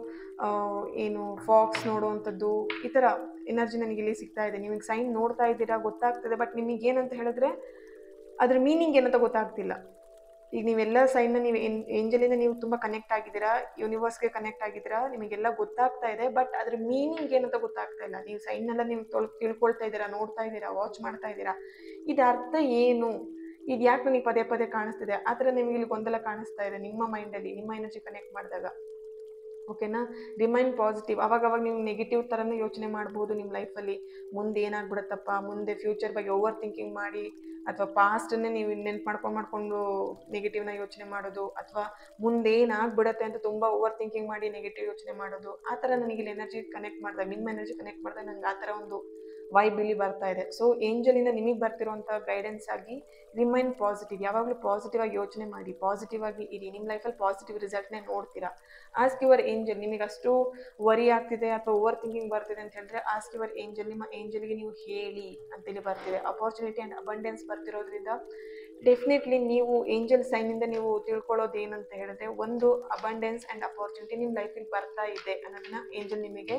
ಏನು ಫಾಕ್ಸ್ ನೋಡುವಂಥದ್ದು, ಈ ಥರ ಎನರ್ಜಿ ನನಗಿಲ್ಲಿ ಸಿಗ್ತಾ ಇದೆ. ನಿಮಗೆ ಸೈನ್ ನೋಡ್ತಾ ಇದ್ದೀರಾ, ಗೊತ್ತಾಗ್ತದೆ, ಬಟ್ ನಿಮಗೇನಂತ ಹೇಳಿದ್ರೆ ಅದ್ರ ಮೀನಿಂಗ್ ಏನಂತ ಗೊತ್ತಾಗ್ತಿಲ್ಲ. ಈಗ ನೀವೆಲ್ಲ ಸೈನ್ನ ನೀವು ಏಂಜಲಿಂದ ನೀವು ತುಂಬ ಕನೆಕ್ಟ್ ಆಗಿದ್ದೀರಾ, ಯೂನಿವರ್ಸ್ಗೆ ಕನೆಕ್ಟ್ ಆಗಿದ್ದೀರಾ, ನಿಮಗೆಲ್ಲ ಗೊತ್ತಾಗ್ತಾ ಇದೆ, ಬಟ್ ಅದ್ರ ಮೀನಿಂಗ್ ಏನಂತ ಗೊತ್ತಾಗ್ತಾ ಇಲ್ಲ. ನೀವು ಸೈನ್ನೆಲ್ಲ ನೀವು ತಿಳ್ಕೊಳ್ತಾ ಇದ್ದೀರಾ, ನೋಡ್ತಾ ಇದ್ದೀರಾ, ವಾಚ್ ಮಾಡ್ತಾ ಇದ್ದೀರಾ, ಇದು ಅರ್ಥ ಏನು, ಇದು ಯಾಕೆ ನನಗೆ ಪದೇ ಪದೇ ಕಾಣಿಸ್ತಿದೆ, ಆ ಥರ ನಿಮಗೆ ಇಲ್ಲಿ ಗೊಂದಲ ಕಾಣಿಸ್ತಾ ಇದೆ ನಿಮ್ಮ ಮೈಂಡಲ್ಲಿ, ನಿಮ್ಮ ಎನರ್ಜಿ ಕನೆಕ್ಟ್ ಮಾಡಿದಾಗ. ಓಕೆನಾ, ರಿಮೈನ್ ಪಾಸಿಟಿವ್. ಅವಾಗ ನೀವು ನೆಗೆಟಿವ್ ಥರನೂ ಯೋಚನೆ ಮಾಡ್ಬೋದು ನಿಮ್ಮ ಲೈಫಲ್ಲಿ, ಮುಂದೆ ಏನಾಗ್ಬಿಡುತ್ತಪ್ಪ, ಮುಂದೆ ಫ್ಯೂಚರ್ ಬಗ್ಗೆ ಓವರ್ ಥಿಂಕಿಂಗ್ ಮಾಡಿ, ಅಥವಾ ಪಾಸ್ಟನ್ನೇ ನೀವು ನೆನ್ಪು ಮಾಡ್ಕೊಂಡು ನೆಗೆಟಿವ್ನ ಯೋಚನೆ ಮಾಡೋದು, ಅಥವಾ ಮುಂದೆ ಏನಾಗ್ಬಿಡತ್ತೆ ಅಂತ ತುಂಬ ಓವರ್ ಥಿಂಕಿಂಗ್ ಮಾಡಿ ನೆಗೆಟಿವ್ ಯೋಚನೆ ಮಾಡೋದು, ಆ ಥರ ನನಗೆ ಇಲ್ಲಿ ಎನರ್ಜಿ ಕನೆಕ್ಟ್ ಮಾಡಿದಾಗ, ನಿಮ್ಮ ಎನರ್ಜಿ ಕನೆಕ್ಟ್ ಮಾಡಿದಾಗ ನನಗೆ ಆ ಥರ ಒಂದು ವೈಬ್ ಇಲ್ಲಿ ಬರ್ತಾ ಇದೆ. ಸೊ ಏಂಜಲಿಂದ ನಿಮಗೆ ಬರ್ತಿರುವಂಥ ಗೈಡೆನ್ಸ್ ಆಗಿ ರಿಮೈನ್ ಪಾಸಿಟಿವ್, ಯಾವಾಗಲೂ ಪಾಸಿಟಿವ್ ಆಗಿ ಯೋಚನೆ ಮಾಡಿ, ಪಾಸಿಟಿವ್ ಆಗಿ ಇರಿ, ನಿಮ್ಮ ಲೈಫಲ್ಲಿ ಪಾಸಿಟಿವ್ ರಿಸಲ್ಟ್ನೇ ನೋಡ್ತೀರಾ. ಆಸ್ಕ್ ಯುವರ್ ಏಂಜಲ್, ನಿಮಗೆ ಅಷ್ಟು ವರಿ ಆಗ್ತಿದೆ ಅಥವಾ ಓವರ್ ಥಿಂಕಿಂಗ್ ಬರ್ತಿದೆ ಅಂತ ಹೇಳಿದ್ರೆ ಆಸ್ಕ್ ಯುವರ್ ಏಂಜಲ್, ನಿಮ್ಮ ಏಂಜಲ್ಗೆ ನೀವು ಹೇಳಿ ಅಂತೇಳಿ ಬರ್ತಿದೆ. ಅಪಾರ್ಚುನಿಟಿ ಆ್ಯಂಡ್ ಅಬಂಡೆನ್ಸ್ ಬರ್ತಿರೋದ್ರಿಂದ ಡೆಫಿನೆಟ್ಲಿ ನೀವು ಏಂಜಲ್ ಸೈನಿಂದ ನೀವು ತಿಳ್ಕೊಳ್ಳೋದು ಏನಂತ ಹೇಳಿದ್ರೆ, ಒಂದು ಅಬಂಡೆನ್ಸ್ ಆ್ಯಂಡ್ ಅಪಾರ್ಚುನಿಟಿ ನಿಮ್ಮ ಲೈಫಿಗೆ ಬರ್ತಾ ಇದೆ ಅನ್ನೋದನ್ನ ಏಂಜಲ್ ನಿಮಗೆ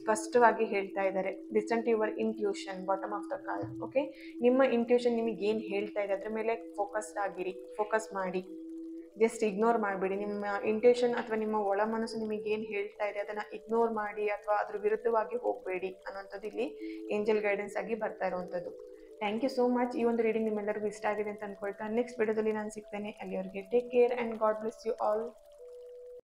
ಸ್ಪಷ್ಟವಾಗಿ ಹೇಳ್ತಾ ಇದ್ದಾರೆ. Listen to your intuition, bottom of the card. Okay, ನಿಮ್ಮ ಇಂಟ್ಯೂಷನ್ ನಿಮಗೆ ಏನು ಹೇಳ್ತಾ ಇದೆ ಅದ್ರ ಮೇಲೆ ಫೋಕಸ್ಡ್ ಆಗಿರಿ, ಫೋಕಸ್ ಮಾಡಿ, ಜಸ್ಟ್ ಇಗ್ನೋರ್ ಮಾಡಬೇಡಿ. ನಿಮ್ಮ ಇಂಟ್ಯೂಷನ್ ಅಥವಾ ನಿಮ್ಮ ಒಳ ಮನಸ್ಸು ನಿಮಗೆ ಏನು ಹೇಳ್ತಾ ಇದೆ ಅದನ್ನು ಇಗ್ನೋರ್ ಮಾಡಿ ಅಥವಾ ಅದ್ರ ವಿರುದ್ಧವಾಗಿ ಹೋಗಬೇಡಿ ಅನ್ನೋಂಥದ್ದು ಇಲ್ಲಿ ಏಂಜಲ್ ಗೈಡೆನ್ಸ್ ಆಗಿ ಬರ್ತಾ ಇರುವಂಥದ್ದು. Thank you so much. ಈ ಒಂದು ರೀಡಿಂಗ್ ನಿಮ್ಮೆಲ್ಲರಿಗೂ ಇಷ್ಟ ಆಗಿದೆ ಅಂತ ಅಂದ್ಕೊಳ್ತಾ ನೆಕ್ಸ್ಟ್ ವಿಡಿಯೋದಲ್ಲಿ ನಾನು ಸಿಗ್ತೇನೆ. ಅಲ್ಲಿವರೆಗೆ take care and God bless you all.